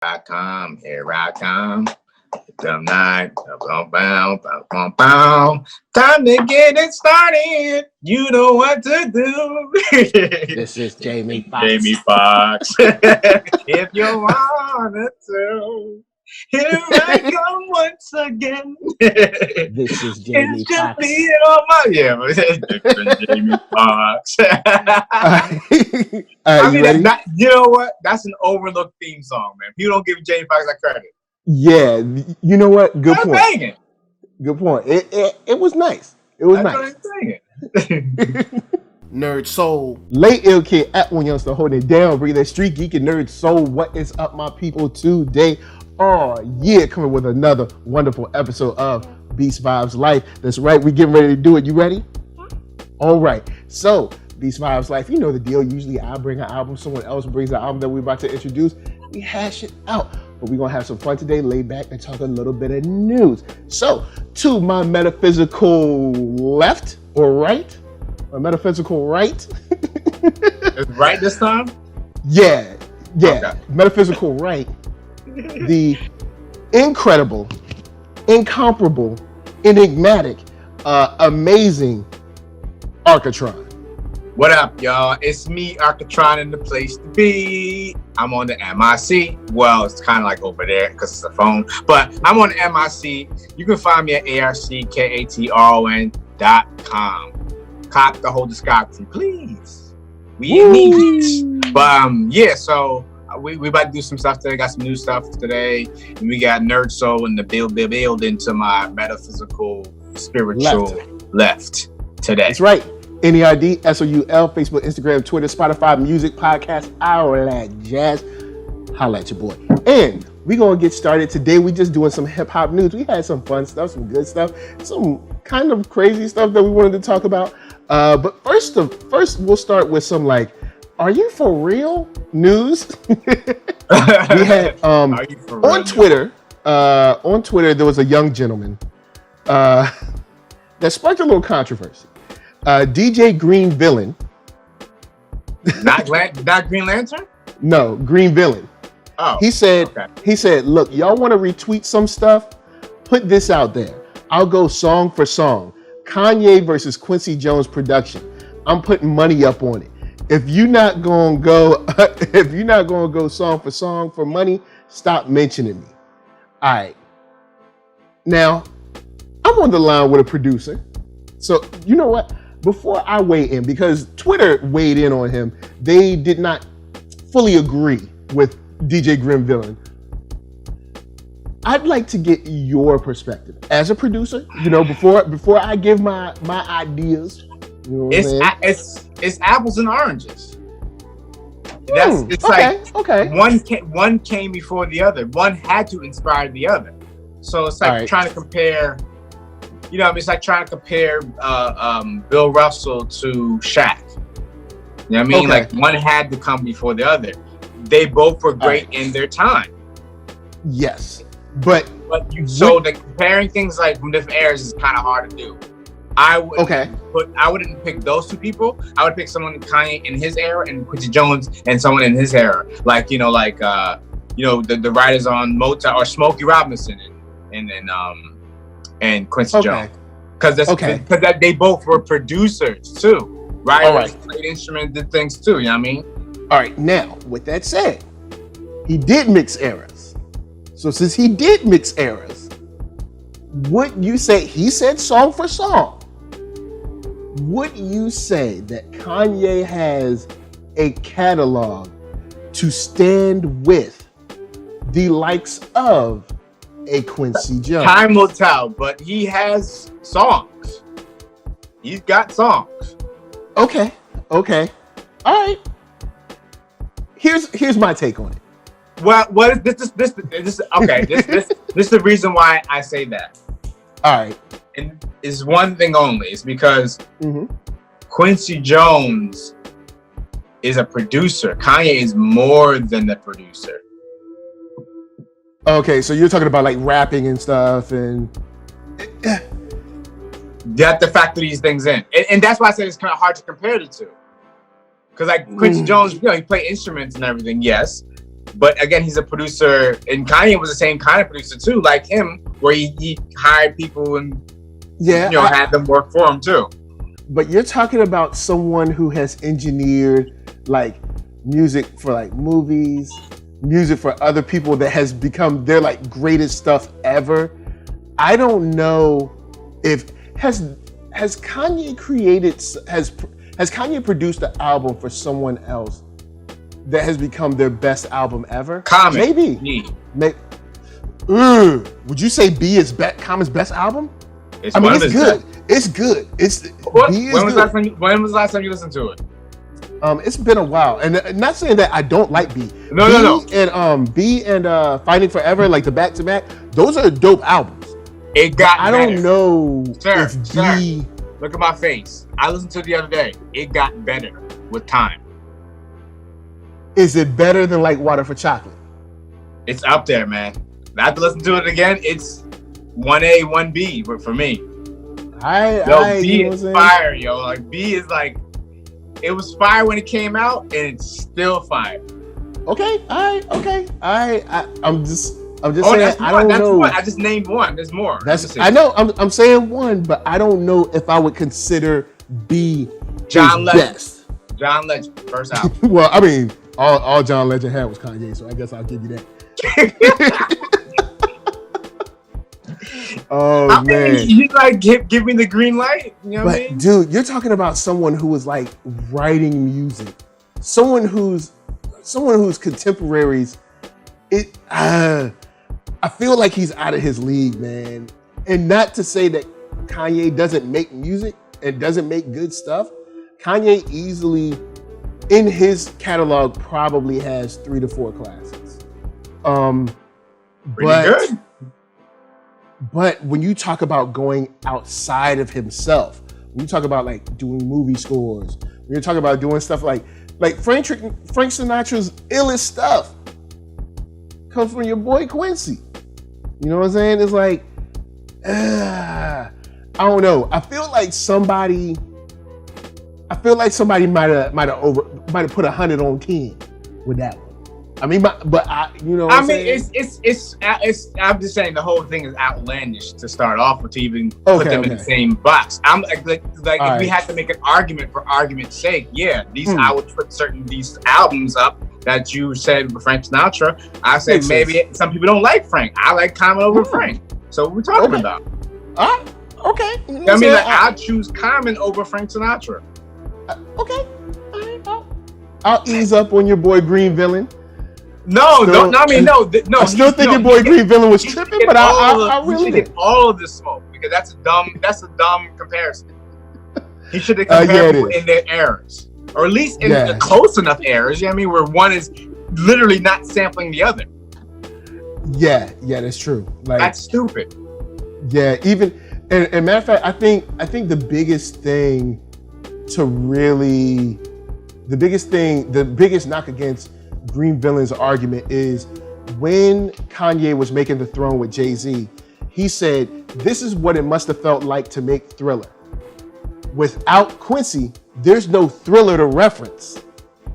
I come, here I come. Them night, boom, boom. Time to get it started. You know what to do. This is Jamie Foxx. Jamie Foxx. If you wanted to, here I come once again. This is Jamie Foxx. Different Jamie Foxx. I mean, you know what? That's an overlooked theme song, man. People don't give Jamie Foxx that credit. Yeah, you know what? Good point. Banging. Good point. It was nice. It was nice. NERDSoul. Late Ill Kid at OneYoungsta holding it down, bringing that StreetGeek and NERDSoul. What is up, my people, today? Oh, yeah, coming with another wonderful episode of Beatz Vibes Life. That's right, we getting ready to do it. You ready? All right. So, Beatz Vibes Life, you know the deal. Usually I bring an album, someone else brings an album that we're about to introduce. We hash it out. But we're going to have some fun today, lay back and talk a little bit of news. So, to my metaphysical left or right, my metaphysical right. It's right this time? Yeah. Okay. Metaphysical right. The incredible, incomparable, enigmatic, amazing Arckatron. What up, y'all? It's me, Arcatron, in the place to be. I'm on the MIC. Well, it's kind of like over there because it's a phone, but I'm on the MIC. You can find me at ARCKATRON.com. Cop the whole discography, please. We need it. But yeah, so we about to do some stuff today. Got some new stuff today. And we got NERDSoul in the build into my metaphysical, spiritual left today. That's right. NERDSoul, Facebook, Instagram, Twitter, Spotify, music, podcast, all that jazz. Holla at your boy. And we're going to get started today. We just doing some hip hop news. We had some fun stuff, some good stuff, some kind of crazy stuff that we wanted to talk about. But first, we'll start with some like, are you for real news? We had on Twitter. On Twitter, there was a young gentleman that sparked a little controversy. DJ Green Villain. Not Green Lantern? No, Green Villain. Oh. He said, look, y'all want to retweet some stuff? Put this out there. I'll go song for song. Kanye versus Quincy Jones production. I'm putting money up on it. If you're not gonna go song for money, stop mentioning me. All right. Now, I'm on the line with a producer. So you know what? Before I weigh in, because Twitter weighed in on him, they did not fully agree with DJ Green Villain. I'd like to get your perspective as a producer. You know, before I give my ideas. You know it's apples and oranges. One came before the other. One had to inspire the other. So it's like trying to compare. You know, it's like trying to compare Bill Russell to Shaq. You know what I mean? Like one had to come before the other. They both were great in their time. Yes, but the comparing things like from different eras is kind of hard to do. I wouldn't pick those two people. I would pick someone Kanye in his era and Quincy Jones and someone in his era. Like the writers on Motown or Smokey Robinson and Quincy Jones, because they both were producers too, right? All right, played instruments, did things too. You know what I mean? All right. Now, with that said, he did mix eras. So since he did mix eras, would you say he said song for song? Would you say that Kanye has a catalog to stand with the likes of a Quincy Jones? Time will tell, but he has songs. He's got songs. Okay. All right. Here's my take on it. Well, this is the reason why I say that. All right. And it's one thing only. It's because Quincy Jones is a producer. Kanye is more than a producer. Okay, so you're talking about like rapping and stuff, and you have to factor these things in, and that's why I said it's kind of hard to compare the two. Because like Quincy Jones, he played instruments and everything, yes, But again, he's a producer, and Kanye was the same kind of producer too, like him, where he hired people and had them work for him too. But you're talking about someone who has engineered like music for like movies, music for other people that has become their like greatest stuff ever. I don't know if has Kanye has Kanye produced an album for someone else that has become their best album ever? Maybe. Would you say B is Common's best album? It's good. It's good. When was the last time you listened to it? It's been a while, and not saying that I don't like B. No. And B and Fighting Forever, like the back to back, those are dope albums. It got. I don't know if B. Look at my face. I listened to it the other day. It got better with time. Is it better than like Water for Chocolate? It's up there, man. I have to listen to it again. It's 1A, 1B, but for me. B is fire, yo. Like B is like, it was fire when it came out, and it's still fire. Okay, I'm just saying. I don't know. One. I just named one. There's more. I know. I'm saying one, but I don't know if I would consider B John Legend. Best. John Legend, first album. Well, I mean, all John Legend had was Kanye, so I guess I'll give you that. Man, you like give me the green light. You know what I mean? Dude, you're talking about someone who was like writing music, someone whose contemporaries. I feel like he's out of his league, man. And not to say that Kanye doesn't make music and doesn't make good stuff. Kanye easily, in his catalog, probably has 3 to 4 classics. Pretty good. But when you talk about going outside of himself, when you talk about like doing movie scores, when you're talking about doing stuff like Frank Sinatra's illest stuff comes from your boy Quincy. You know what I'm saying? It's like, I don't know. I feel like somebody might have put 100 on 10 with that one. I mean, but you know. What I'm saying? It's. I'm just saying the whole thing is outlandish to start off with, to even put them in the same box. I'm like if we had to make an argument for argument's sake, I would put these albums up that you said with Frank Sinatra. I said maybe some people don't like Frank. I like Common over Frank. So what we're talking about. Okay. I mean, I'll choose Common over Frank Sinatra. Okay. I'll ease up on your boy Green Villain. No. I still think your boy Green Villain was tripping, but I really get all of this smoke because that's a dumb comparison. He should have compared people in their eras, or at least in close enough eras. You know what I mean, where one is literally not sampling the other. Yeah, that's true. Like, that's stupid. Yeah, even and matter of fact, I think the biggest thing the biggest knock against Green Villain's argument is when Kanye was making The Throne with Jay-Z, he said, this is what it must have felt like to make Thriller. Without Quincy, there's no Thriller to reference.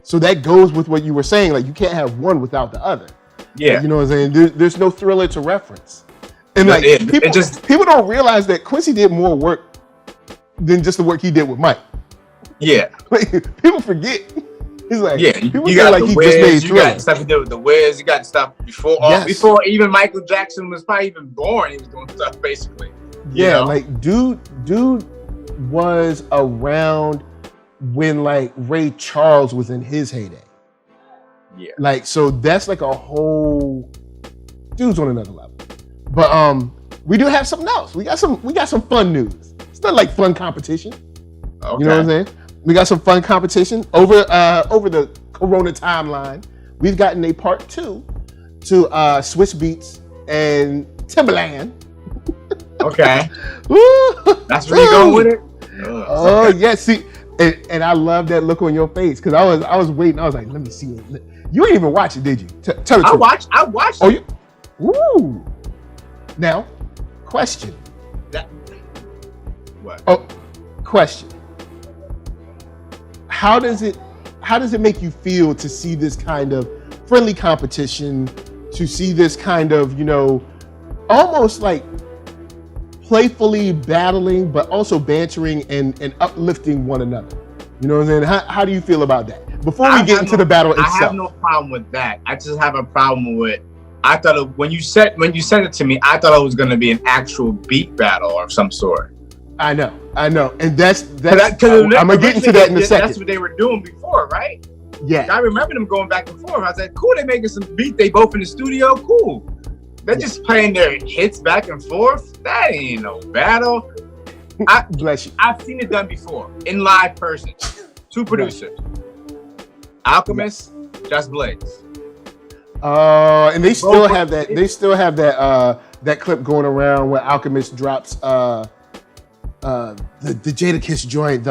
So that goes with what you were saying, like you can't have one without the other. Yeah. You know what I'm saying? There's no Thriller to reference. And like people don't realize that Quincy did more work than just the work he did with Mike. Yeah. Like, people forget. He's like, people you got like the he Wiz, just made you got stuff to do with the Wiz, you got stuff before even Michael Jackson was probably even born, he was doing stuff basically. Yeah, like dude was around when like Ray Charles was in his heyday. Yeah. Like, so that's like a whole dude's on another level. But we do have something else. We got some fun news. It's not like fun competition. Okay. You know what I'm saying? We got some fun competition over the Corona timeline. We've gotten a part 2 to Swizz Beats and Timbaland. Okay. That's where you going with it? Oh yeah, see, and I love that look on your face because I was waiting. I was like, let me see it. You didn't even watch it, did you? Tell the truth. I watched it. Oh, you? Woo. Now, question. What? Oh, question. How does it make you feel to see this kind of friendly competition, to see this kind of, almost like playfully battling, but also bantering and uplifting one another. You know what I'm saying? How do you feel about that? Before we get into the battle itself. I have no problem with that. I just have a problem with, I thought when you sent it to me, I thought it was going to be an actual beat battle of some sort. I know, and that's I'm gonna get into that in a second. That's what they were doing before, right? Yeah, I remember them going back and forth. I was like, cool, they making some beat. They both in the studio, cool. They're just playing their hits back and forth. That ain't no battle. Bless you. I've seen it done before in live person. Two producers, Alchemist, Just Blaze. And they still have that. They still have that clip going around where Alchemist drops the Jada Kiss joint.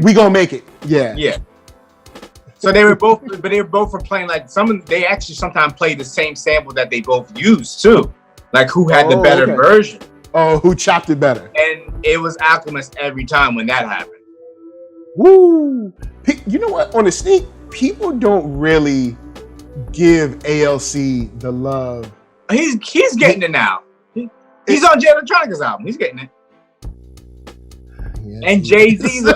We gonna make it. Yeah. So they were both, but they were playing like they actually sometimes play the same sample that they both used too. Like who had the better version? Oh, who chopped it better? And it was Alchemist every time when that happened. Woo! You know what? On the sneak, people don't really give ALC the love. He's getting it now. He's on Jay Electronica's album. He's getting it. Yeah, and Jay-Z's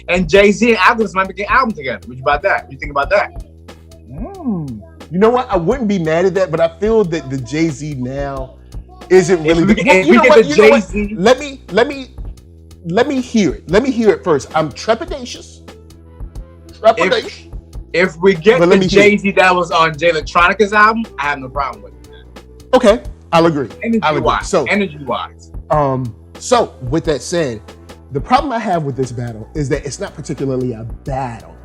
and Jay-Z and Alchemist might make an album together. What you about that? What you think about that? You know what? I wouldn't be mad at that, but I feel that the Jay-Z now isn't really. Let me hear it. Let me hear it first. I'm trepidatious. If we get the Jay-Z that was on Jay Electronica's album, I have no problem with it. Okay, I'll agree. Energy-wise. So with that said, the problem I have with this battle is that it's not particularly a battle.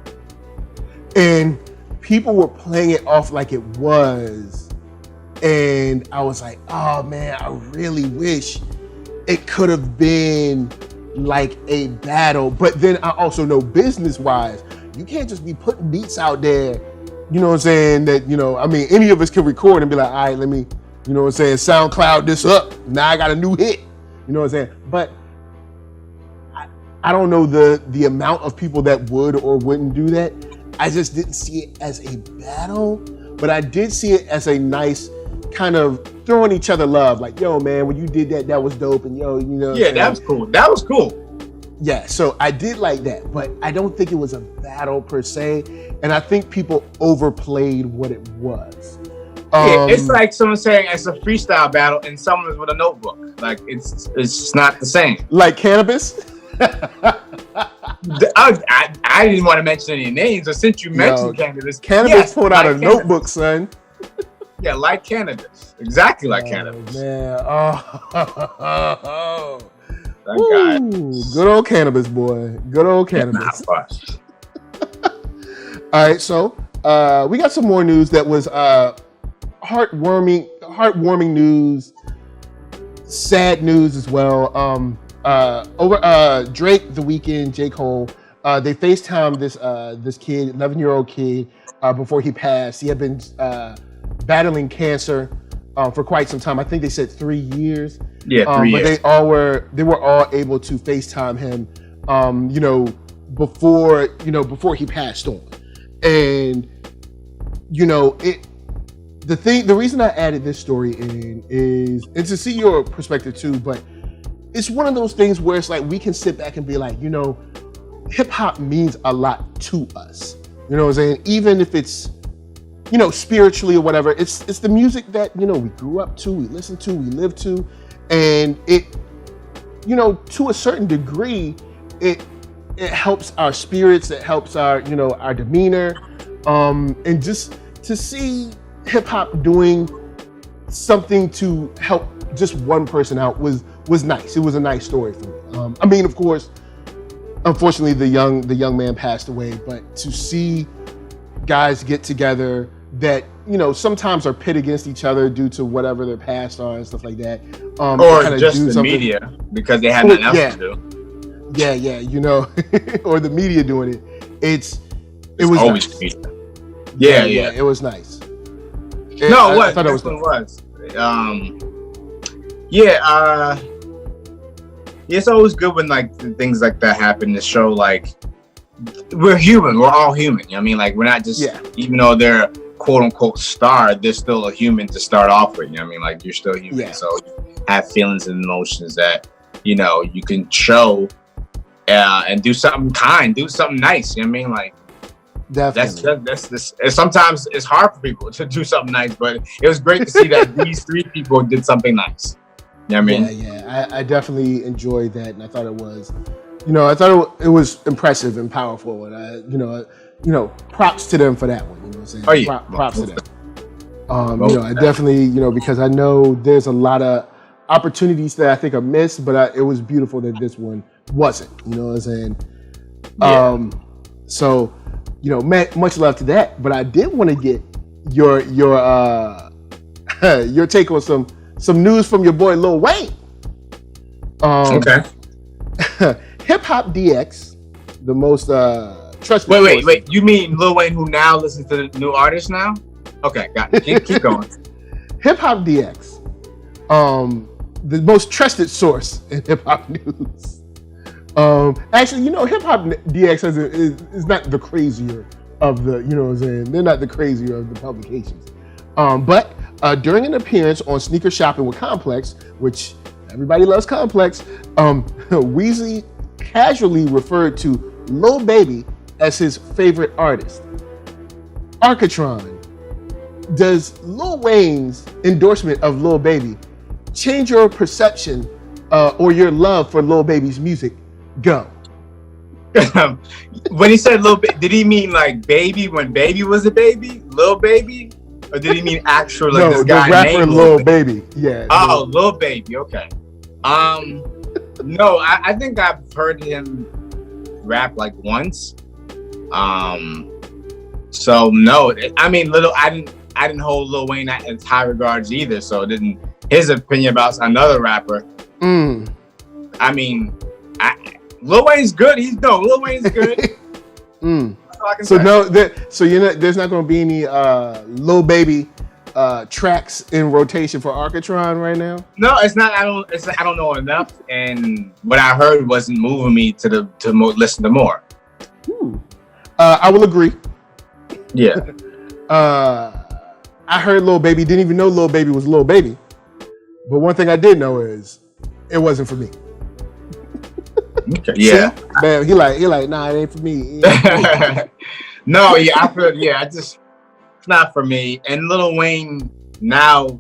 And people were playing it off like it was. And I was like, oh man, I really wish it could have been like a battle. But then I also know business-wise, you can't just be putting beats out there, you know what I'm saying, that, any of us can record and be like, all right, let me, you know what I'm saying, SoundCloud this up. Now I got a new hit. You know what I'm saying? But I don't know the amount of people that would or wouldn't do that. I just didn't see it as a battle, but I did see it as a nice kind of throwing each other love. Like, yo, man, when you did that was dope. And yeah, that was cool. That was cool. Yeah, so I did like that, but I don't think it was a battle per se. And I think people overplayed what it was. It's like someone saying it's a freestyle battle and someone's with a notebook. Like it's not the same. Like Cannabis? I didn't want to mention any names, but since you mentioned Cannabis pulled out a notebook, son. Yeah, like Cannabis. Exactly like Cannabis. Man. That guy. Good old Cannabis, boy. Good old Cannabis. All right, so we got some more news that was heartwarming news, sad news as well. Over Drake, The Weeknd, J. Cole, they FaceTimed this kid, 11-year-old kid, before he passed. He had been battling cancer for quite some time. I think they said 3 years. Yeah, 3 years. But they were all able to FaceTime him, before he passed on. And the reason I added this story in is to see your perspective too, but it's one of those things where it's like we can sit back and be like, hip hop means a lot to us. You know what I'm saying? Even if it's, spiritually or whatever, it's the music that, we grew up to, we listened to, we lived to, and it, to a certain degree, it helps our spirits, it helps our, our demeanor, and just to see hip hop doing something to help just one person out was nice. It was a nice story for me. Of course, unfortunately, the young man passed away, but to see guys get together that sometimes are pit against each other due to whatever their past are and stuff like that, or just the media because they had nothing else to do. Yeah, or the media doing it. It was always nice. media. Yeah, it was nice. I thought it was. It's always good when like things like that happen to show like we're human. We're all human. You know what I mean? Like, we're not just, even though they're quote unquote star, they're still a human to start off with. You know what I mean? Like, you're still human. So you have feelings and emotions that, you know, you can show and do something kind, do something nice. You know what I mean? Like, that's sometimes it's hard for people to do something nice, but it was great to see that these three people did something nice. You know what I mean? Yeah. I definitely enjoyed that, and I thought it was, it was impressive and powerful, and I, props to them for that one. You know what I'm saying? Oh yeah, props to them. I definitely, because I know there's a lot of opportunities that I think are missed, but it was beautiful that this one wasn't. You know what I'm saying? Yeah. So, much love to that. But I did want to get your take on some news from your boy Lil Wayne. Okay. Hip Hop DX, the most trusted. Wait. You mean Lil Wayne, who now listens to the new artists now? Okay, got it. Keep going. Hip Hop DX, the most trusted source in hip hop news. Actually, Hip Hop DX is not the crazier of the, what I'm saying? They're not the crazier of the publications. But during an appearance on Sneaker Shopping with Complex, which everybody loves Complex, Weezy casually referred to Lil Baby as his favorite artist. Arckatron, does Lil Wayne's endorsement of Lil Baby change your perception or your love for Lil Baby's music? Go. When he said Lil Baby, did he mean like Baby when Baby was a baby? Lil Baby? Or did he mean actual like this guy the rapper named Lil Baby? Yeah. Oh, Lil Baby. Okay. No, I think I've heard him rap like once. So no, I mean, I didn't hold Lil Wayne in high regards either. So his opinion about another rapper. I mean, Lil Wayne's good. Lil Wayne's good. That's all I can say. There's not going to be any Lil Baby tracks in rotation for Arckatron right now? No, it's not. I don't know enough, and what I heard wasn't moving me to listen to more. I will agree. Yeah. I heard Lil Baby. Didn't even know Lil Baby was Lil Baby. But one thing I did know is it wasn't for me. Okay. Yeah. See? Man, he like, nah, it ain't for me. No, yeah, I feel, it's not for me. And Lil Wayne now,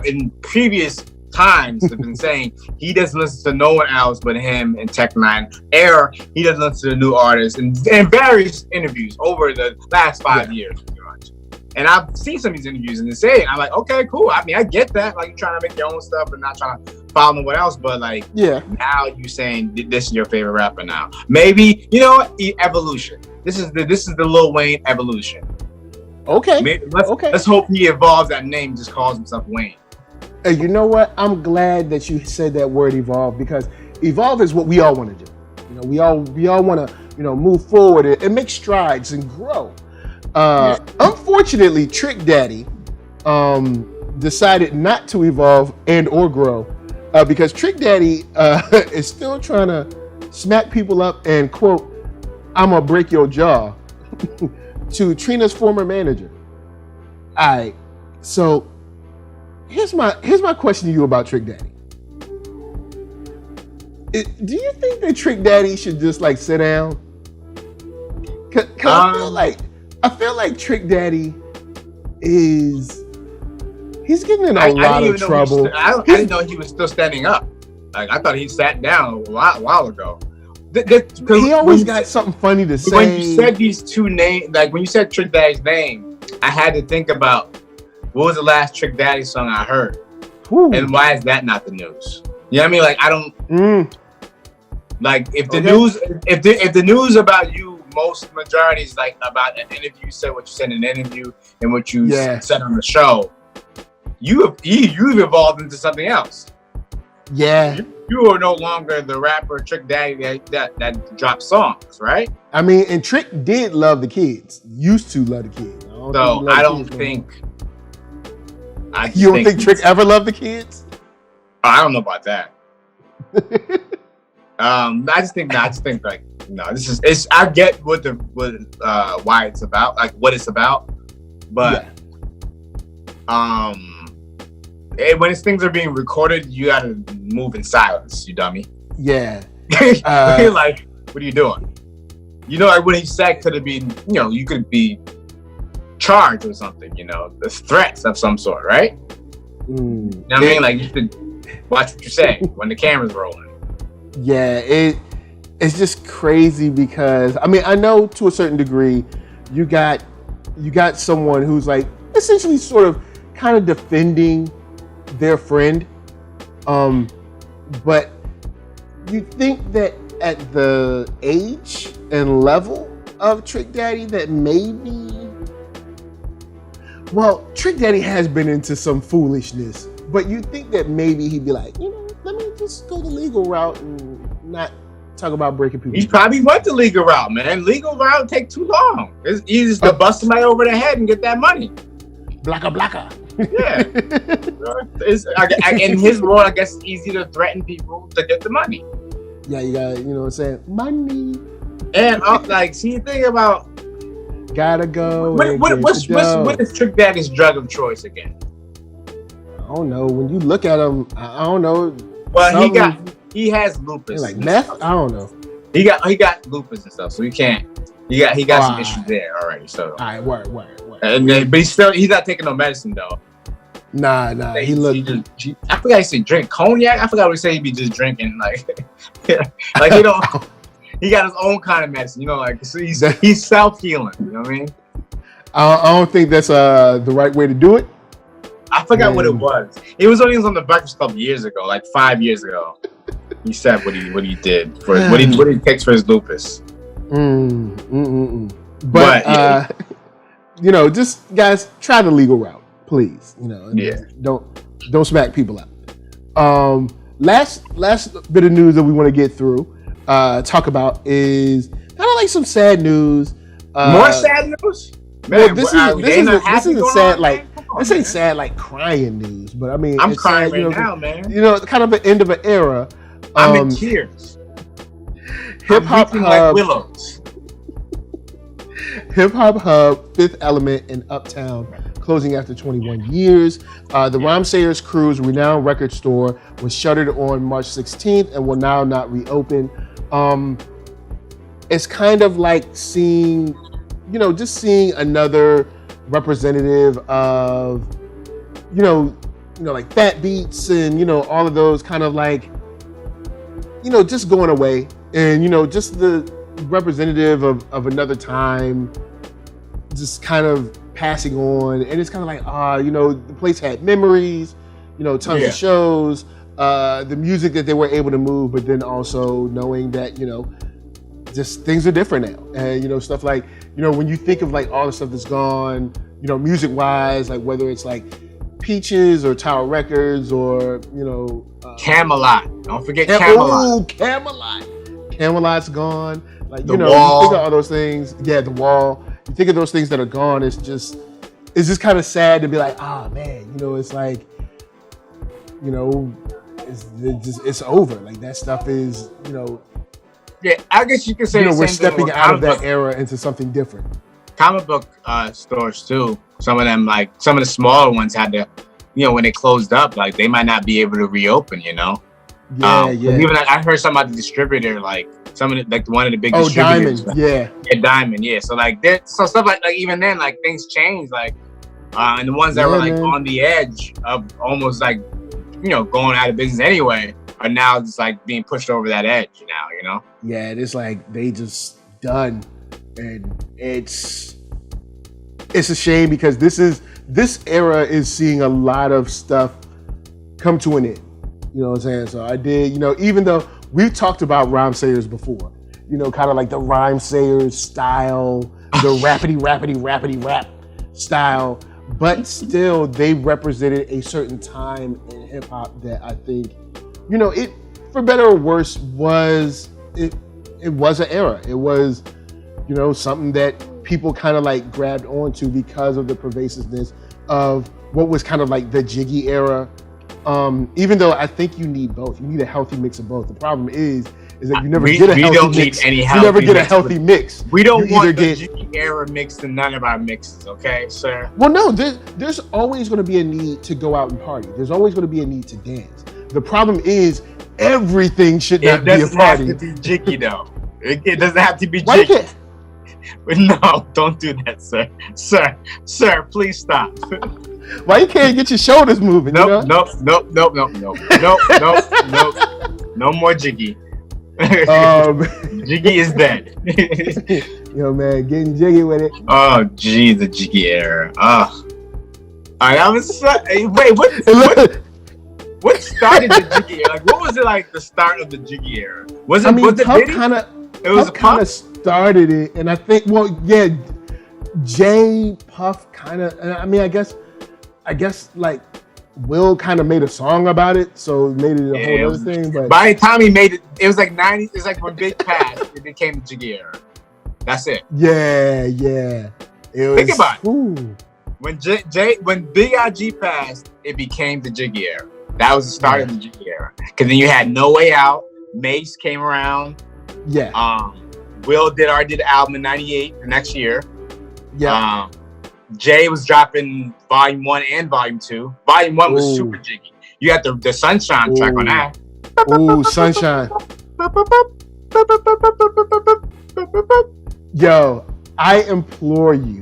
in previous times have been saying he doesn't listen to no one else but him and Tech Nine. He doesn't listen to new artists in various interviews over the last 5 years, pretty much. And I've seen some of these interviews and they say it. I'm like, okay, cool. I mean, I get that. Like, you're trying to make your own stuff and not trying to follow no one else. But like, now you're saying this is your favorite rapper now. Maybe, evolution. This is the Lil Wayne evolution. Okay. Let's hope he evolves that name, just calls himself Wayne. Hey, you know what? I'm glad that you said that word evolve, because evolve is what we all want to do. We all want to, move forward and make strides and grow. Unfortunately, Trick Daddy decided not to evolve and or grow because Trick Daddy is still trying to smack people up and quote, "I'm gonna break your jaw" to Trina's former manager. All right, so here's my question to you about Trick Daddy. Do you think that Trick Daddy should just like sit down? Cause I feel like Trick Daddy he's getting in a lot of trouble. I didn't know he was still standing up. Like, I thought he sat down a while ago. He always got something funny to say. When you said these two names, like when you said Trick Daddy's name, I had to think about what was the last Trick Daddy song I heard, and why is that not the news? You know what I mean? Like, I don't like if the news, if the news about you. Most majorities like about an interview, you said what you said in an interview and what you said on the show. You've evolved into something else. Yeah, you are no longer the rapper Trick Daddy that drops songs, right? I mean, and Trick did love the kids. Used to love the kids. I don't think. You don't think Trick ever loved the kids? I don't know about that. I just think like No, it's. I get why it's about, like what it's about, but when things are being recorded, you gotta move in silence, you dummy. Yeah. Like, what are you doing? You know, like what he said could have been, you know, you could be charged with something, you know, the threats of some sort, right? You know what I mean? Like, you should watch what you say when the camera's rolling. Yeah, it's just crazy because, I mean, I know to a certain degree, you got someone who's like essentially sort of kind of defending their friend, but you think that at the age and level of Trick Daddy that maybe, well, Trick Daddy has been into some foolishness, but you think that maybe he'd be like, you know, let me just go the legal route and not talk about breaking people. He probably went the legal route, man. Legal route take too long. It's easy to bust somebody over the head and get that money. Blacka. Yeah. In his world, I guess it's easy to threaten people to get the money. Yeah, you got, you know what I'm saying? Money. And like, see, think about. Gotta go. What is Trick Daddy's drug of choice again? I don't know. When you look at him, I don't know. Well, he has lupus. Like meth? I don't know. He got lupus and stuff, so he can't. He got some issues there already. So. All right, word. But he's not taking no medicine though. Nah. Like, I forgot he said drink cognac. I forgot what he said. He be just drinking like, like he don't. He got his own kind of medicine, you know. Like, so he's self-healing. You know what I mean? I don't think that's the right way to do it. I forgot what it was. It was only on the Breakfast Club years ago, like 5 years ago. He said what he did for what he takes for his lupus. But yeah. You know, just guys, try the legal route, please. You know, don't smack people out. Last bit of news that we want to get through, talk about is kind of like some sad news. More sad news? Man, well, this isn't sad like this ain't sad like crying news, but I mean, I'm crying sad, right now, man. You know, kind of an end of an era. I'm in tears. Hip Hop Hub, like willows. Hip Hop Hub, Fifth Element in Uptown, closing after 21 years. The Rhymesayers Crew's renowned record store was shuttered on March 16th and will now not reopen. It's kind of like seeing another representative of, like Fat Beats and, all of those kind of like, just going away, and, just the representative of another time just kind of passing on. And it's kind of like, the place had memories, tons of shows, the music that they were able to move, but then also knowing that, just things are different now. And, stuff like, when you think of like all the stuff that's gone, music wise, like whether it's like Peaches or Tower Records or, Camelot. Don't forget Camelot. Ooh, Camelot. Camelot's gone. Like, the Wall. You think of all those things. Yeah, The Wall. You think of those things that are gone. It's just kind of sad to be like, man, it's like, it's over. Like that stuff is, Yeah, I guess you could say we're stepping out of that era into something different. Comic book stores too. Some of them, like some of the smaller ones, had to, when they closed up, like they might not be able to reopen. Yeah. Even like, I heard something about the distributor, like some of the, like one of the big distributors. Diamond. Yeah, Diamond. Yeah. So like so stuff like even then, like things change. Like and the ones that were like on the edge of almost like going out of business anyway are now just like being pushed over that edge now. Yeah, it's like they just done, and it's a shame because this era is seeing a lot of stuff come to an end. You know what I'm saying? So I did, even though we've talked about Rhymesayers before, kind of like the Rhymesayers style, the rappity rap style, but still they represented a certain time in hip hop that I think, it, for better or worse, was an era. It was, something that people kind of like grabbed onto because of the pervasiveness of what was kind of like the Jiggy era. Even though I think you need both, you need a healthy mix of both. The problem is is that you never get a healthy don't mix. Need any you never get a healthy mix. We don't want the Jiggy era mixed in none of our mixes, okay, sir? Well, no, there's always going to be a need to go out and party. There's always going to be a need to dance. The problem is everything should not be a party. It doesn't have to be Jiggy, though. It doesn't have to be Jiggy. No, don't do that, sir. Sir, please stop. Why you can't get your shoulders moving? Nope. No more Jiggy. Jiggy is dead. Yo, man, getting jiggy with it. Oh, gee, the Jiggy era. Oh. I was wait, what started the Jiggy era? Like, what was it like the start of the Jiggy era? Was it Puff started it, and I think, Jay, Puff kind of, I mean, I guess like Will kind of made a song about it, so it made it a whole other thing. But by the time he made it, it was like 90s. It's like when Big passed, it became the Jiggy era. That's it. Yeah. Think about it. When Big IG passed, it became the Jiggy era. That was the start of the Jiggy era. Because then you had No Way Out. Mace came around. Yeah. Will did the album in '98 the next year. Yeah. Jay was dropping Volume 1 and Volume 2. Volume 1 was super jiggy. You got the Sunshine track on that. Ooh, Sunshine. Yo, I implore you,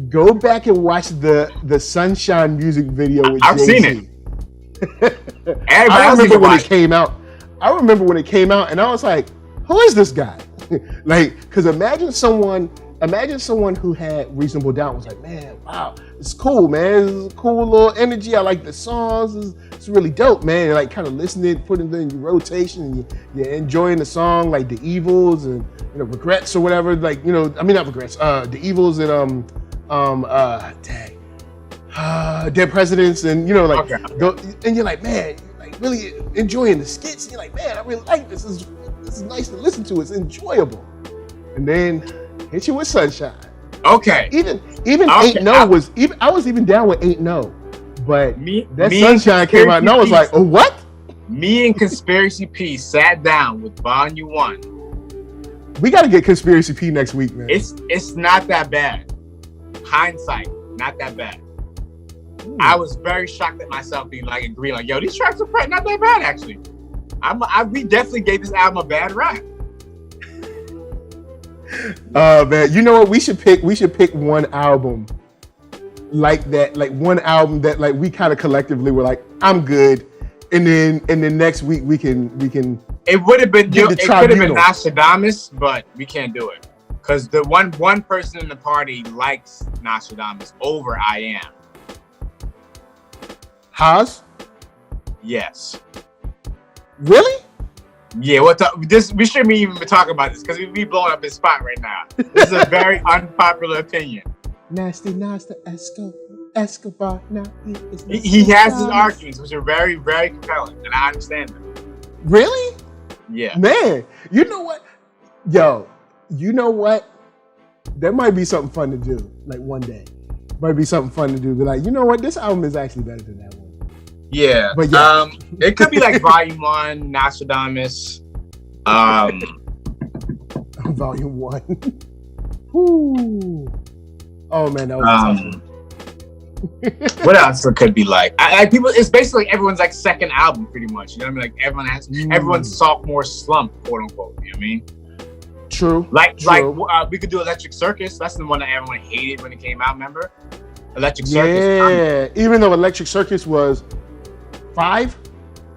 go back and watch the Sunshine music video with I've Jay-Z. seen it. I remember when it came out. And I was like, who is this guy? Like, because imagine someone who had Reasonable Doubt was like, man, wow, it's cool, man. It's a cool little energy. I like the songs. It's really dope, man. Like, kind of listening, putting it in your rotation, and you're enjoying the song, like The Evils and Regrets or whatever. Like, I mean, not Regrets. The Evils and Dead Presidents, and and you're like, man, like really enjoying the skits. And you're like, man, I really like this. This is nice to listen to. It's enjoyable. And then hit you with Sunshine. Okay. Even Ain't No was even. I was even down with Ain't No, but that Sunshine came out, and I was like, oh, what? Me and Conspiracy P sat down with Volume 1. We got to get Conspiracy P next week, man. It's not that bad. Hindsight, not that bad. I was very shocked at myself being like agreeing, like, yo, these tracks are not that bad actually. We definitely gave this album a bad rap. Man, you know what? We should pick one album like that, like one album that like we kind of collectively were like, I'm good, and then next week we can. It would have been it could have been Nostradamus, but we can't do it because the one person in the party likes Nostradamus over I Am. Haas? Yes. Really? Yeah, we shouldn't even be talking about this because we'd be blowing up his spot right now. This is a very unpopular opinion. Nasty Escobar. Now he has his arguments, which are very, very compelling, and I understand them. Really? Yeah. Man, you know what? Yo, you know what? That might be something fun to do, like one day. Might be something fun to do. Be like, you know what? This album is actually better than that one. Yeah. But it could be like Volume 1, Nostradamus. Volume 1. Ooh. Oh man, that was a tough one. What else it could be like? People. It's basically everyone's like second album, pretty much. You know what I mean? Like everyone's sophomore slump, quote unquote. You know what I mean? True. Like we could do Electric Circus. That's the one that everyone hated when it came out. Remember? Electric Circus. Yeah. Even though Electric Circus was 5.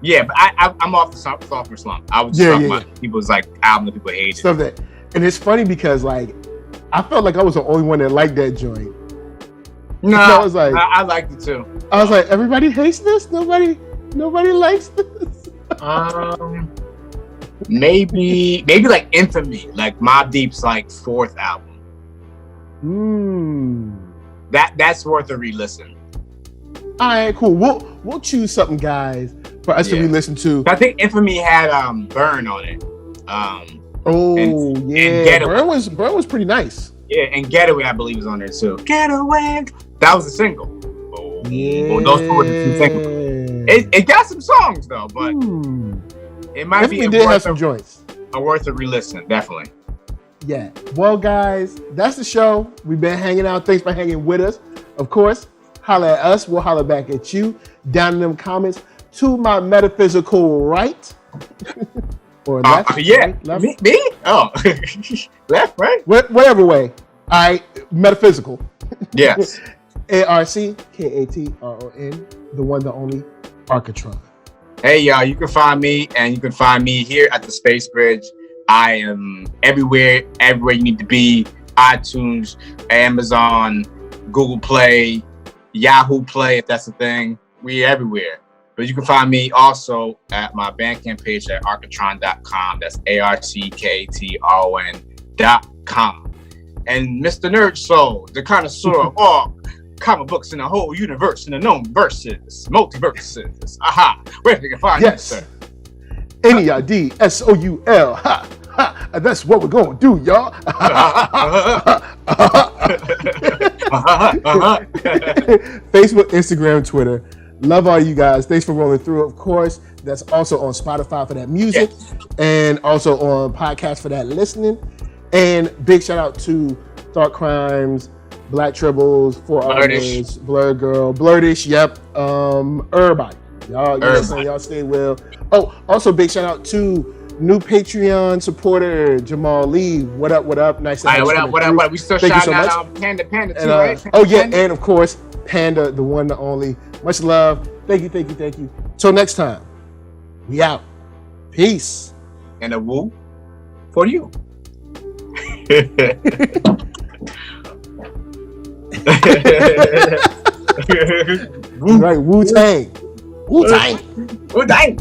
Yeah, but I'm off the sophomore slump. I was talking about people's like album that people hated. Stuff that, and it's funny because like I felt like I was the only one that liked that joint. No, I was like, I liked it too. I was like, everybody hates this. Nobody likes this. Maybe like Infamy, like Mobb Deep's like 4th album. That's worth a re-listen. All right, cool. We'll choose something, guys, for us to re-listen to. I think Infamy had Burn on it. And Getaway. Burn was pretty nice. Yeah, and Getaway I believe was on there too. Getaway. That was a single. Those two were the 2 singles. It got some songs though, but It might be did have some joints. Worth a re-listen, definitely. Yeah. Well, guys, that's the show. We've been hanging out. Thanks for hanging with us. Of course, holla at us. We'll holla back at you down in them comments. To my metaphysical right. Or left. Yeah. Right, left. Me? Oh. Left, right? Whatever way. All right. Metaphysical. Yes. ARCKATRON. The one, the only Arckatron. Hey, y'all. You can find me, and you can find me here at the Space Bridge. I am everywhere you need to be. iTunes, Amazon, Google Play, Yahoo Play, if that's a thing. We everywhere. But you can find me also at my Bandcamp page at arckatron.com. That's ARCKATRON.com. And Mr. NERDSoul, the connoisseur of all comic books in the whole universe, in the known verses, multiverses. Aha! Where can you find that, sir? NERDSoul. Ha! Ha! That's what we're going to do, y'all. Facebook, Instagram, Twitter. Love all you guys. Thanks for rolling through. Of course, that's also on Spotify for that music, and also on podcast for that listening. And big shout out to Thought Crimes, Black Tribbles, Four Artists, Blur Girl, Blurtish. Yep. Everybody. Y'all stay well. Oh, also big shout out to new Patreon supporter Jamal Lee. What up? What up? Nice to have you. What up? We still shouting out Panda too, right? And of course Panda, the one, the only. Much love. Thank you. Till next time, we out. Peace. And a woo for you. Right, Wu-Tang. Wu-Tang. Wu-Tang.